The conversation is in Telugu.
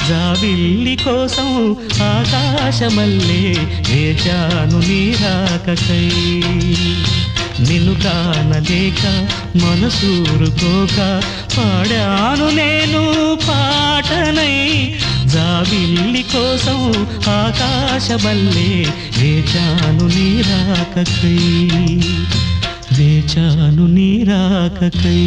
జాబిల్లి కోసం ఆకాశమల్లే వేచాను నీ రాకకై నిన్ను కానలేక మనసూరుకోక పాడాను నేను పాటనై జాబిల్లి కోసం ఆకాశమల్లే వేచాను నీ రాకకై వేచాను నీ రాకకై